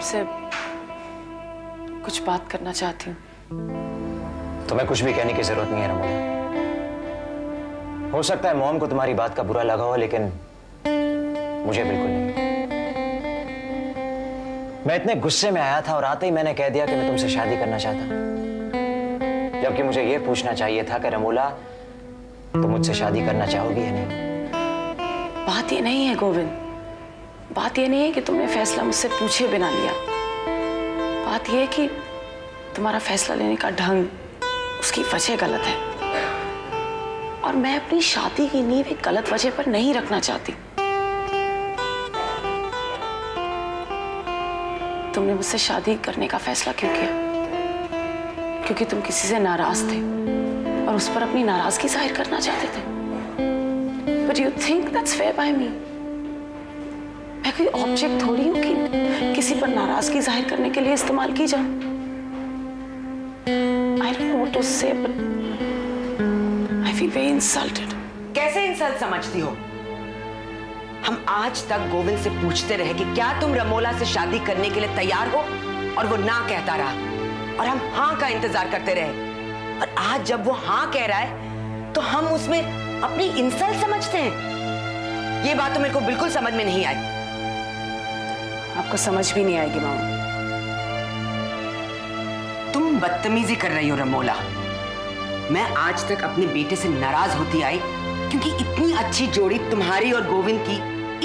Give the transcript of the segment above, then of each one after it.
आपसे कुछ बात करना चाहती हूँ। तुम्हें कुछ भी कहने की जरूरत नहीं है रमोला। हो सकता है मॉम को तुम्हारी बात का बुरा लगा हो, लेकिन मुझे बिल्कुल नहीं। मैं इतने गुस्से में आया था और आते ही मैंने कह दिया कि मैं तुमसे शादी करना चाहता हूं, जबकि मुझे यह पूछना चाहिए था कि रमोला तुम मुझसे शादी करना चाहोगी या नहीं। बात ये नहीं है गोविंद, बात ये नहीं है कि तुमने फैसला मुझसे पूछे बिना लिया। बात ये है कि तुम्हारा फैसला लेने का ढंग, उसकी वजह गलत है और मैं अपनी शादी की नींव एक गलत वजह पर नहीं रखना चाहती। तुमने मुझसे शादी करने का फैसला क्यों किया? क्योंकि तुम किसी से नाराज थे और उस पर अपनी नाराजगी जाहिर करना चाहते थे। But you think that's fair by me? मैं कोई ऑब्जेक्ट थोड़ी हूं कि किसी पर नाराजगी जाहिर करने के लिए इस्तेमाल की जाऊं। I don't know what to say, but I feel very insulted. कैसे इंसल्ट समझती हो? हम आज तक गोविंद से पूछते रहे कि क्या तुम रमोला से शादी करने के लिए तैयार हो, और वो ना कहता रहा और हम हाँ का इंतजार करते रहे। और आज जब वो हाँ कह रहा है तो हम उसमें अपनी इंसल्ट समझते हैं। ये बात तो मेरे को बिल्कुल समझ में नहीं आई। आपको समझ भी नहीं आएगी मामा। तुम बदतमीजी कर रही हो रमोला। मैं आज तक अपने बेटे से नाराज होती आई क्योंकि इतनी अच्छी जोड़ी तुम्हारी और गोविंद की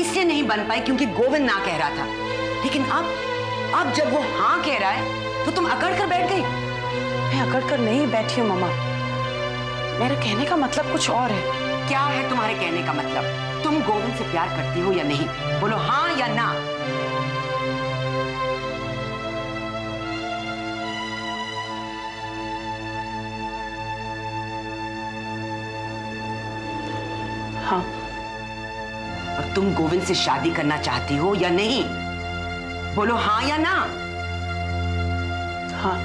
इससे नहीं बन पाई क्योंकि गोविंद ना कह रहा था। लेकिन अब जब वो हाँ कह रहा है तो तुम अकड़ कर बैठ गई। मैं अकड़ कर नहीं बैठी हूँ मामा, मेरा कहने का मतलब कुछ और है। क्या है तुम्हारे कहने का मतलब? तुम गोविंद से प्यार करती हो या नहीं? बोलो हाँ या ना। हाँ। और तुम गोविंद से शादी करना चाहती हो या नहीं? बोलो हाँ या ना। हाँ।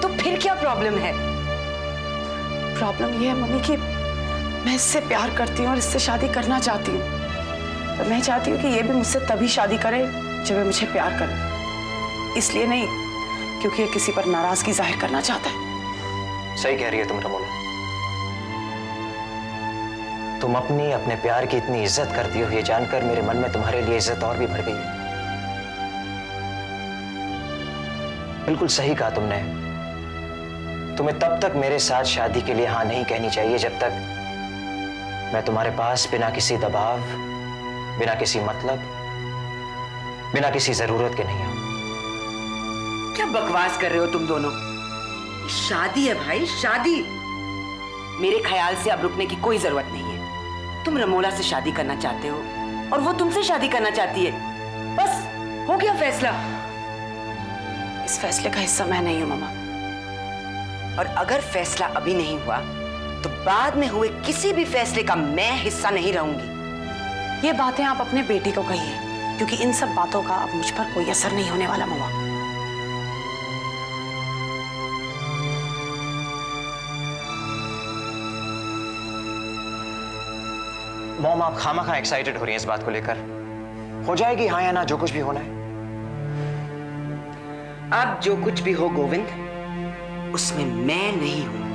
तो फिर क्या प्रॉब्लम है? प्रॉब्लम ये है मम्मी कि मैं इससे प्यार करती हूँ और इससे शादी करना चाहती हूँ। और मैं चाहती हूँ कि ये भी मुझसे तभी शादी करे जब ये मुझे प्यार करे, इसलिए नहीं क्योंकि ये किसी पर नाराजगी जाहिर करना चाहता है। सही कह रही है तुम रमोला। तुम अपने प्यार की इतनी इज्जत करती हो, ये जानकर मेरे मन में तुम्हारे लिए इज्जत और भी बढ़ गई है। बिल्कुल सही कहा तुमने। तुम्हें तब तक मेरे साथ शादी के लिए हाँ नहीं कहनी चाहिए जब तक मैं तुम्हारे पास बिना किसी दबाव, बिना किसी मतलब, बिना किसी जरूरत के नहीं आऊं। क्या बकवास कर रहे हो तुम दोनों? शादी है भाई, शादी। मेरे ख्याल से अब रुकने की कोई जरूरत नहीं है। तुम रमोला से शादी करना चाहते हो और वो तुमसे शादी करना चाहती है। बस हो गया फैसला। इस फैसले का हिस्सा मैं नहीं हूं मामा। और अगर फैसला अभी नहीं हुआ तो बाद में हुए किसी भी फैसले का मैं हिस्सा नहीं रहूंगी। ये बातें आप अपने बेटे को कहिए, क्योंकि इन सब बातों का अब मुझ पर कोई असर नहीं होने वाला मामा। मॉम, आप खामा एक्साइटेड हो रही हैं इस बात को लेकर। हो जाएगी हाँ या ना, जो कुछ भी होना है। अब जो कुछ भी हो गोविंद, उसमें मैं नहीं हूं।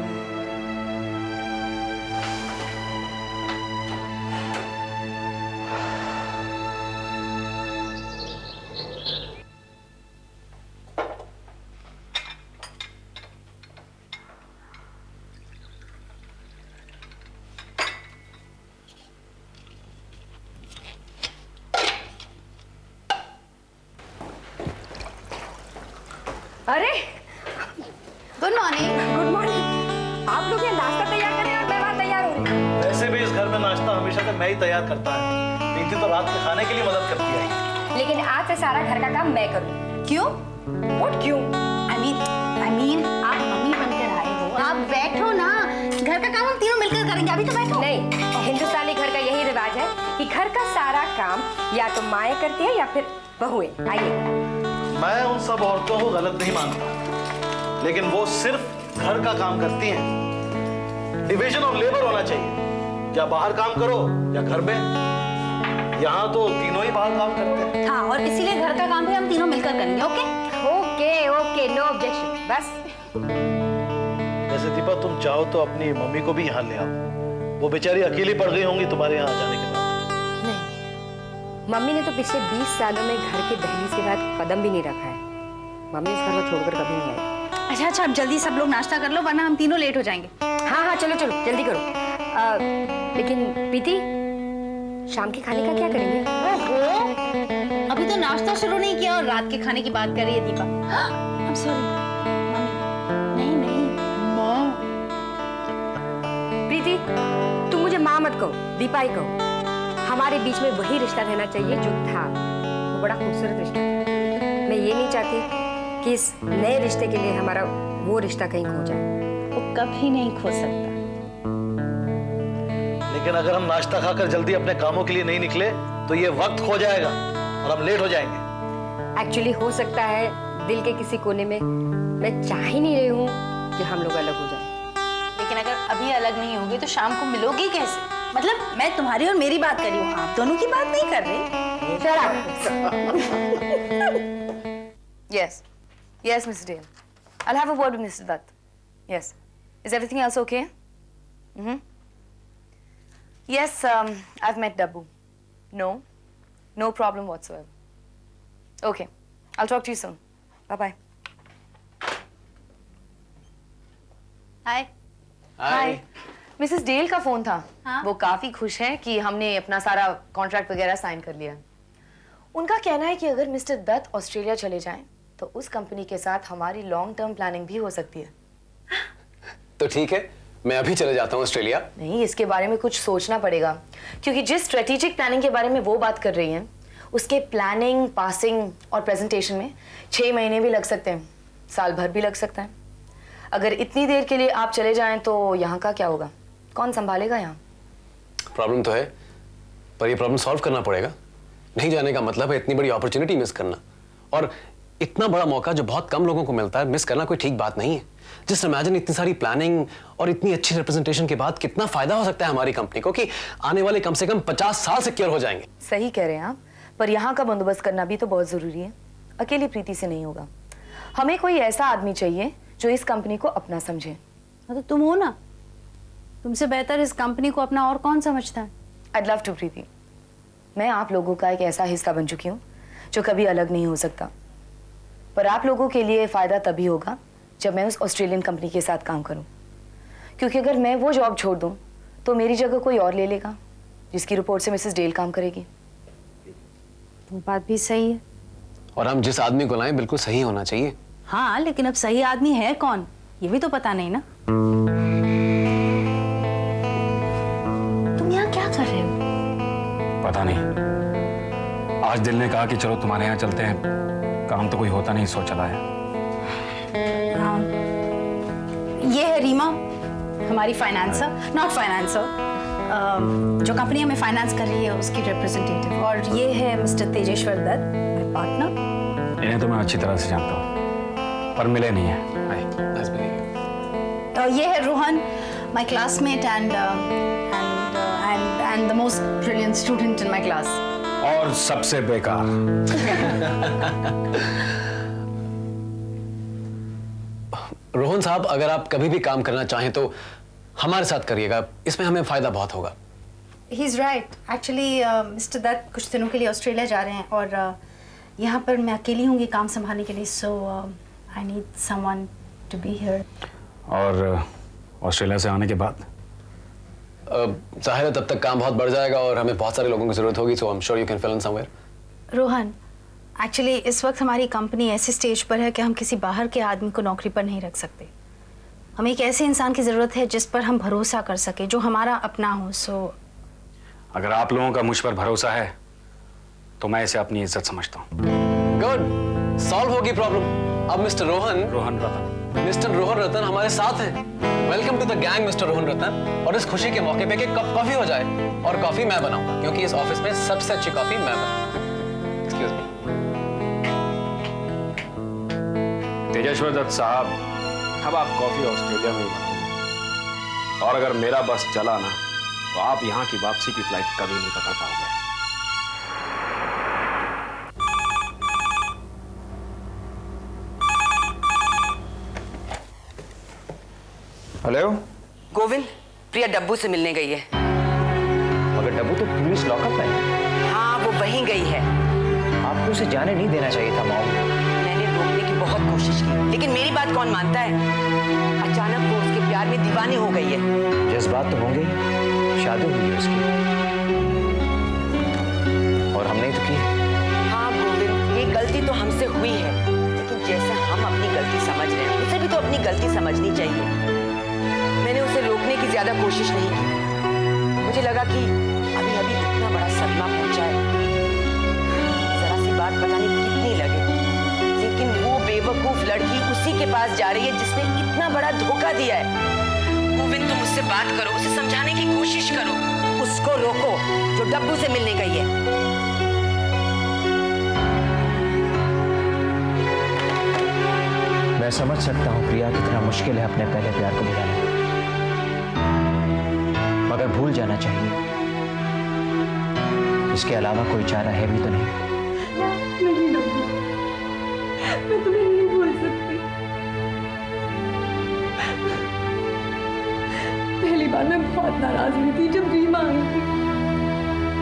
अरे गुड मॉर्निंग। Good morning. आप लोग यहाँ नाश्ता तैयार करें और मैं वहाँ तैयार हूँ। वैसे भी इस घर में नाश्ता हमेशा से मैं ही तैयार करता है। प्रीति तो रात के खाने के लिए मदद करती है। लेकिन आज से सारा घर का काम मैं करूँ। क्यों? What क्यों? I mean आप मम्मी बनकर आए हो, आप बैठो ना, घर का काम हम तीनों मिलकर करेंगे। अभी तो बैठो। नहीं, हिंदुस्तानी घर का यही रिवाज है कि घर का सारा काम या तो माएँ करती है या फिर बहुएं। आइए। मैं उन सब औरतों को गलत नहीं मानता, लेकिन वो सिर्फ घर का काम करती हैं। डिवीजन ऑफ लेबर होना चाहिए, या बाहर काम करो या घर में। यहाँ तो तीनों ही बाहर काम करते हैं। हाँ, और इसीलिए घर का काम भी हम तीनों मिलकर करेंगे। Okay okay okay, no objection, बस। वैसे दीपा, तुम चाहो तो अपनी मम्मी को भी यहाँ ले आओ। वो बेचारी अकेली पड़ गई होंगी तुम्हारे यहाँ जाने के बाद। नहीं, मम्मी ने तो पिछले 20 सालों में घर के दहलीज के बाद कदम भी नहीं रखा है। मम्मी इस घर को छोड़कर कभी नहीं आई। अच्छा, अब जल्दी सब लोग नाश्ता कर लो, वरना हम तीनों लेट हो जाएंगे। हाँ हाँ, चलो चलो जल्दी करो। लेकिन प्रीति, शाम के खाने का क्या करेंगे? ओहो, अभी तो नाश्ता शुरू नहीं किया और रात के खाने की बात कर रही है दीपा। I'm sorry, mummy. नहीं नहीं, माँ। प्रीति, तुम मुझे माँ मत कहो, दीपा ही कहो। हमारे बीच में वही रिश्ता रहना चाहिए जो था। वो बड़ा खूबसूरत रिश्ता था। मैं ये नहीं चाहती कि इस नए रिश्ते के लिए हमारा वो रिश्ता कहीं खो जाए। वो कभी नहीं खो सकता। लेकिन अगर हम नाश्ता खाकर जल्दी अपने कामों के लिए नहीं निकले तो ये वक्त खो जाएगा और हम लेट हो जाएंगे। एक्चुअली हो सकता है दिल के किसी कोने में मैं चाह ही नहीं रही हूँ कि हम लोग अलग हो जाएं। लेकिन अगर अभी अलग नहीं होगी तो शाम को मिलोगी कैसे? मतलब मैं तुम्हारी और मेरी बात कर रही हूँ, आप दोनों की बात नहीं कर रही। Yes. Yes, Mr. Dale. I'll have a word with Mr. Dutt. Yes. Is everything else okay? Mm-hmm. Yes, I've met Dabbu. No. No problem whatsoever. Okay. I'll talk to you soon. Bye-bye. हाय। हाय। Mrs Dale का phone था। हाँ? वो काफी खुश हैं कि हमने अपना सारा कॉन्ट्रैक्ट वगैरह साइन कर लिया। उनका कहना है कि अगर मिस्टर दत्त ऑस्ट्रेलिया चले जाएं तो उस कंपनी के साथ हमारी लॉन्ग टर्म प्लानिंग भी हो सकती है। तो ठीक है, मैं अभी चले जाता हूँ ऑस्ट्रेलिया। नहीं, इसके बारे में कुछ सोचना पड़ेगा, क्योंकि जिस स्ट्रेटेजिक प्लानिंग के बारे में वो बात कर रही हैं, उसके प्लानिंग, पासिंग और प्रेजेंटेशन में 6 महीने भी लग सकते हैं, साल भर भी लग सकता है। अगर इतनी देर के लिए आप चले जाएं तो यहाँ का क्या होगा? कौन संभालेगा यहाँ? प्रॉब्लम तो है, पर ये प्रॉब्लम सॉल्व करना पड़ेगा। नहीं जाने का मतलब है इतनी बड़ी अपॉर्चुनिटी मिस करना, और इतना बड़ा मौका जो बहुत कम लोगों को मिलता है, मिस करना कोई ठीक बात नहीं है। जस्ट इमेजिन, इतनी सारी प्लानिंग और इतनी अच्छी रिप्रेजेंटेशन के बाद कितना फायदा हो सकता है हमारी कंपनी को, कि आने वाले कम से कम 50 साल सिक्योर हो जाएंगे। सही कह रहे हैं आप, पर यहाँ का बंदोबस्त करना भी तो बहुत जरूरी है। अकेली प्रीति से नहीं होगा। हमें कोई ऐसा आदमी चाहिए जो इस कंपनी को अपना समझे। तो तुम हो ना, तुमसे बेहतर इस कंपनी को अपना और कौन समझता है? I'd love to, प्रीति। मैं आप लोगों का एक ऐसा हिस्सा बन चुकी हूँ जो कभी अलग नहीं हो सकता। पर आप लोगों के लिए फायदा तभी होगा जब मैं उस ऑस्ट्रेलियन कंपनी के साथ काम करूँ, क्योंकि अगर मैं वो जॉब छोड़ दूँ तो मेरी जगह कोई और ले लेगा, जिसकी रिपोर्ट से मिसेस डेल काम करेगी। वो बात भी सही है। और हम जिस आदमी को लाएं बिल्कुल सही होना चाहिए। हाँ, लेकिन अब सही आदमी है कौन, ये भी तो पता नहीं ना। तुम यहाँ क्या कर रहे हो? पता नहीं, आज दिल ने कहा कि चलो तुम्हारे यहाँ चलते हैं। काम तो कोई होता नहीं, सो चला है। हाँ। ये है रीमा, हमारी फाइनेंसर, नॉट फाइनेंसर, जो कंपनी हमें फाइनेंस कर रही है उसकी रिप्रेजेंटेटिव। और ये है मिस्टर तेजेश्वर दत्त, मेरे पार्टनर। इन्हें तो मैं अच्छी तरह से जानता हूँ, पर मिले नहीं है। हाय। Nice meeting you. और ये है Rohan, my classmate and the most brilliant student in my class. और सबसे बेकार। रोहन साहब, अगर आप कभी भी काम करना चाहें तो हमारे साथ करिएगा, इसमें हमें फायदा बहुत होगा। He is right. Actually mister Dutt कुछ दिनों के लिए ऑस्ट्रेलिया जा रहे हैं और यहाँ पर मैं अकेली होंगी काम संभालने के लिए, so I need someone to be here. और ऑस्ट्रेलिया से आने के बाद जाहिर है तब तक काम बहुत बढ़ जाएगा और हमें बहुत सारे लोगों की जरूरत होगी, so I am sure you can fill in somewhere. Rohan, actually इस वक्त हमारी कंपनी ऐसे स्टेज पर है कि हम किसी बाहर के आदमी को नौकरी पर नहीं रख सकते। हमें एक ऐसे इंसान की जरूरत है जिस पर हम भरोसा कर सके, जो हमारा अपना हो। सो अगर आप लोगों का मुझ पर भरोसा है तो मैं इसे अपनी इज्जत समझता हूँ। गुड, सॉल्व होगी प्रॉब्लम। अब मिस्टर रोहन रतन हमारे साथ हैं। Welcome to the gang mister Rohan Ratan. और इस खुशी के मौके पे कि कप कॉफी हो जाए, और कॉफी मैं बनाऊंगा क्योंकि इस ऑफिस में सबसे अच्छी कॉफी मैं बनाऊंगा। Excuse me. तेजेश्वर दत्त साहब, अब आप कॉफी ऑस्ट्रेलिया में ही बनाओगे, और अगर मेरा बस चला ना तो आप यहाँ की वापसी की फ्लाइट कभी नहीं पकड़ पाओगे। हेलो। गोविंद, प्रिया डब्बू से मिलने गई है। मगर डब्बू तो पुलिस लॉकअप में है। हाँ, वो वहीं गई है। आपको उसे जाने नहीं देना चाहिए था मॉम। मैंने रोकने की बहुत कोशिश की, लेकिन मेरी बात कौन मानता है। अचानक वो उसके प्यार में दीवानी हो गई है। जज्बात तो होंगे, शादी हुई है उसकी और हमने ही तो की। हाँ गोविंद, ये गलती तो हमसे हुई है, लेकिन जैसे हम अपनी गलती समझ रहे हैं, उसे भी तो अपनी गलती समझनी चाहिए। मैंने उसे रोकने की ज्यादा कोशिश नहीं की। मुझे लगा कि अभी अभी इतना बड़ा सदमा पहुंचा है, जरा सी बात पता नहीं कितनी लगे, लेकिन वो बेवकूफ लड़की उसी के पास जा रही है जिसने इतना बड़ा धोखा दिया है। गोविंद, तुम उससे बात करो, उसे समझाने की कोशिश करो, उसको रोको जो डब्बू से मिलने गई है। मैं समझ सकता हूँ प्रिया कितना मुश्किल है अपने पहले प्यार को भुलाना, मगर भूल जाना चाहिए। इसके अलावा कोई चारा है भी तो नहीं। नहीं डब्बू, मैं तुम्हें नहीं भूल सकती। पहली बार मैं बहुत नाराज हुई थी जब रीमा आई थी,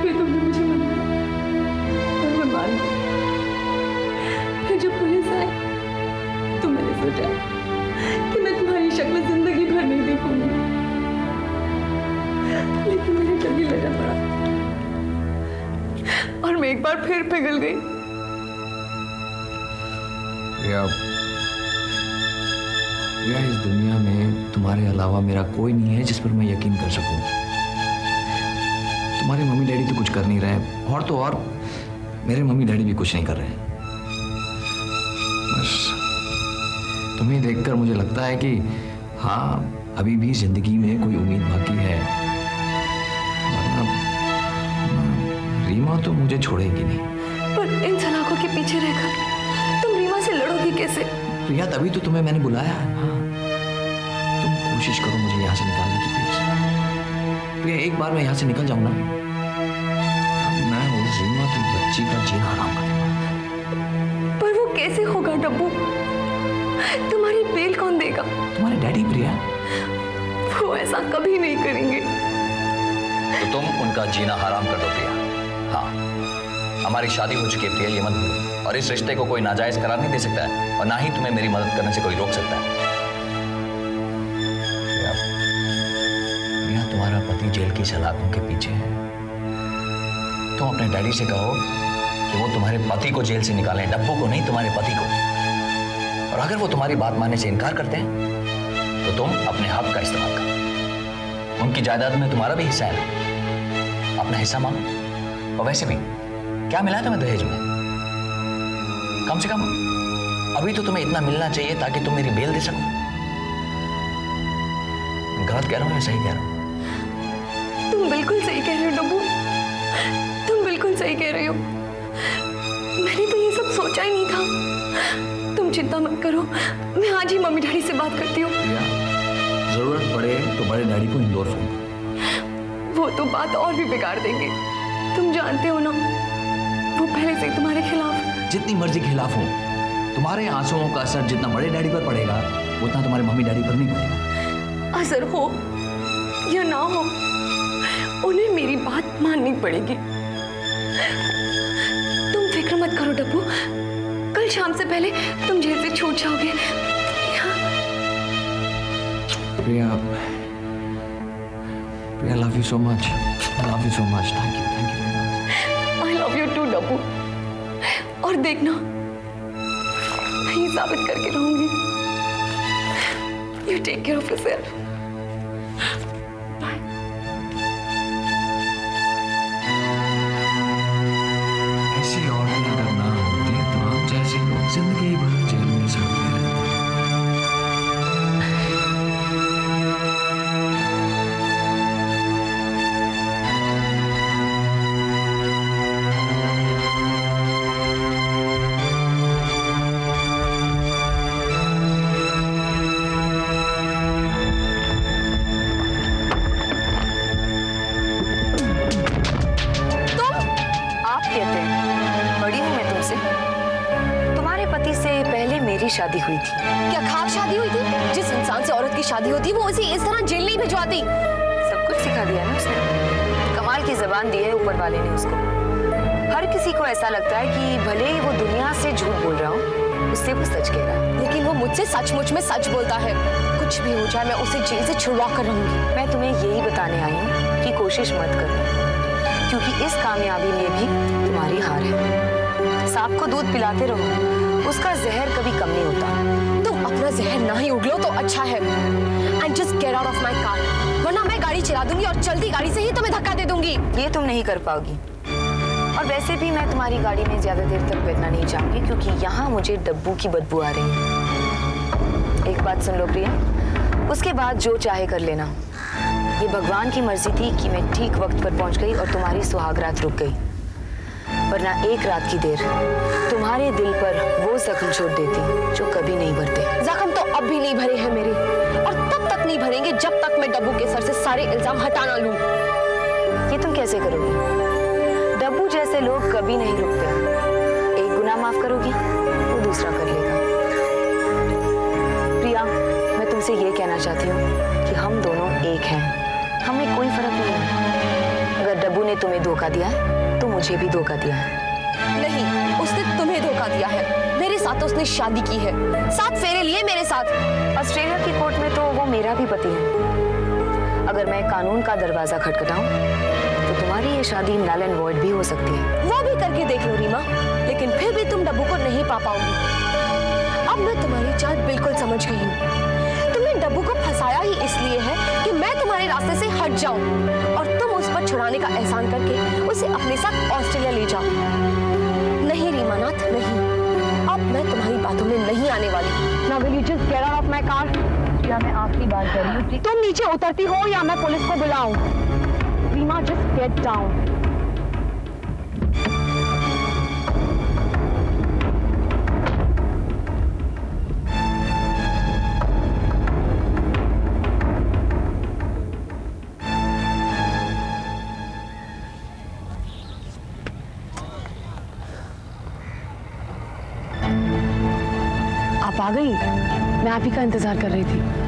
फिर तुमने मुझे मनाया और मैं मान गई। फिर जब पुलिस आई तो मैंने सोचा कि मैं तुम्हारी शक्ल जिंदगी भर नहीं देखूंगी, लेकिन मेरे कभी लगा पड़ा और मैं एक बार फिर पिघल गई। प्रिया, इस दुनिया में तुम्हारे अलावा मेरा कोई नहीं है जिस पर मैं यकीन कर सकूं। तुम्हारे मम्मी डैडी तो कुछ कर नहीं रहे, और तो और मेरे मम्मी डैडी भी कुछ नहीं कर रहे। बस तुम्हें देखकर मुझे लगता है कि हाँ, अभी भी जिंदगी में कोई उम्मीद बाकी है, वरना रीमा तो मुझे छोड़ेगी नहीं। पर इन सलाखों के पीछे रहकर तुम रीमा से लड़ोगी कैसे? प्रिया, तभी तो तुम्हें मैंने बुलाया है। हाँ, तुम कोशिश करो मुझे यहाँ से निकालने की प्लीज। प्रिया, एक बार मैं यहाँ से निकल जाऊँ ना, मैं उस रीमा की बच्ची का जीना हराम कर दूंगा। पर वो कैसे होगा डब्बू? तुम्हारी बेल कौन देगा? तुम्हारे डैडी। प्रिया, वो ऐसा कभी नहीं करेंगे। तो तुम उनका जीना हराम कर दो प्रिया। हाँ, हमारी शादी हो चुकी है प्रिया, ये मत भूलो। और इस रिश्ते को कोई नाजायज करार नहीं दे सकता है, और ना ही तुम्हें मेरी मदद करने से कोई रोक सकता है। प्रिया, प्रिया, तुम्हारा पति जेल की सलाखों के पीछे है। तुम अपने डैडी से कहो कि वो तुम्हारे पति को जेल से निकालें, डब्बू को नहीं, तुम्हारे पति को। और अगर वो तुम्हारी बात मानने से इनकार करते हैं तो तुम अपने हक का इस्तेमाल करो। उनकी जायदाद में तुम्हारा भी हिस्सा है, अपना हिस्सा मांगो। और वैसे भी क्या मिला तुम्हें दहेज में? कम से कम अभी तो तुम्हें इतना मिलना चाहिए ताकि तुम मेरी बेल दे सको। गलत कह रहा हूं या सही कह रहा हूं? तुम बिल्कुल सही कह रहे हो डब्बू, तुम बिल्कुल सही कह रहे हो। मैंने तो ये सब सोचा ही नहीं था। तुम चिंता मत करो, मैं आज ही मम्मी डैडी से बात करती हूँ। जरूरत पड़े तो बड़े डैडी को इंदौर फोन करो। वो तो बात और भी बिगाड़ देंगे। तुम जानते हो ना, वो पहले से ही तुम्हारे खिलाफ। जितनी मर्जी खिलाफ हो, तुम्हारे आंसुओं का असर जितना बड़े डैडी पर पड़ेगा उतना तुम्हारे मम्मी डैडी पर नहीं पड़ेगा। असर हो या ना हो, उन्हें मेरी बात माननी पड़ेगी। तुम फिक्र मत करो डब्बू, कल शाम से पहले तुम जेल से छूट जाओगे। प्रिया, प्रिया, love you so much. I love you so much. Thank you very much. I love you too डब्बू। और देखना, मैं ये साबित करके रहूंगी। You take care of yourself. ऐसी औरतें अगर ना होती तो आप जैसे लोग जिंदगी भर जेल में सड़ते रहते। शादी हुई थी। क्या खाक शादी हुई थी? जिस इंसान से औरत की की शादी होती वो उसे इस तरह जेल नहीं भिजवाती। सब कुछ सिखा दिया ना उसने। कमाल की जबान दी है ऊपर वाले ने उसको। हर किसी को ऐसा लगता है कि भले ही वो दुनिया से झूठ बोल रहा हो, उससे वो सच कह रहा है। लेकिन वो मुझसे सचमुच में सच बोलता है। कुछ भी हो जाए मैं उसे जेल से छुड़वा कर रहूंगी। मैं तुम्हें यही बताने आई हूँ कि कोशिश मत करो, क्योंकि इस कामयाबी में भी तुम्हारी हार है। सांप को दूध पिलाते रहो, उसका जहर कभी कम नहीं होता। तुम अपना जहर ना ही उगलो तो अच्छा है। And just get out of my car, वरना मैं गाड़ी चला दूंगी और चलती गाड़ी से ही तुम्हें धक्का दे दूंगी। ये तुम नहीं कर पाओगी। और वैसे भी मैं तुम्हारी गाड़ी में ज्यादा देर तक बैठना नहीं चाहूंगी, क्योंकि यहाँ मुझे डब्बू की बदबू आ रही है। एक बात सुन लो प्रिया, उसके बाद जो चाहे कर लेना। ये भगवान की मर्जी थी कि मैं ठीक वक्त पर पहुंच गई और तुम्हारी सुहागरात रुक गई, वरना एक रात की देर तुम्हारे दिल पर वो जख्म छोड़ देती जो कभी नहीं भरते। जख्म तो अब भी नहीं भरे हैं मेरे, और तब तक नहीं भरेंगे जब तक मैं डब्बू के सर से सारे इल्जाम हटा ना लूं। ये तुम कैसे करोगी? डब्बू जैसे लोग कभी नहीं रुकते। एक गुनाह माफ करोगी, वो दूसरा कर लेगा। प्रिया, मैं तुमसे ये कहना चाहती हूँ कि हम दोनों एक हैं, हमें कोई फर्क नहीं है। अगर डब्बू ने तुम्हें धोखा दिया है तो मुझे भी धोखा दिया है। नहीं, उसने तुम्हें धोखा दिया है। मेरे साथ तो उसने शादी की है, 7 फेरे लिए मेरे साथ। ऑस्ट्रेलिया की कोर्ट में तो वो मेरा भी पति है। अगर मैं कानून का दरवाजा खटखटाऊं तो तुम्हारी ये शादी नल एंड वॉइड भी हो सकती है। वो भी करके देख लो रीमा, लेकिन फिर भी तुम डब्बू को नहीं पा पाओगी। अब मैं तुम्हारी चाल बिल्कुल समझ गई हूँ। तुमने डब्बू को फंसाया ही इसलिए है कि मैं तुम्हारे रास्ते से हट जाऊं और तुम उस पर छुड़ाने का एहसान करके उसे अपने साथ ऑस्ट्रेलिया ले जाओ। नहीं रीमा नाथ, नहीं, अब मैं तुम्हारी बातों में नहीं आने वाली। Now will you just get out of my car? क्या मैं आखिरी बात कर रही हूँ? तुम नीचे उतरती हो या मैं पुलिस को बुलाऊं? Reema, just get down. आप आ गई? मैं आप ही का इंतजार कर रही थी।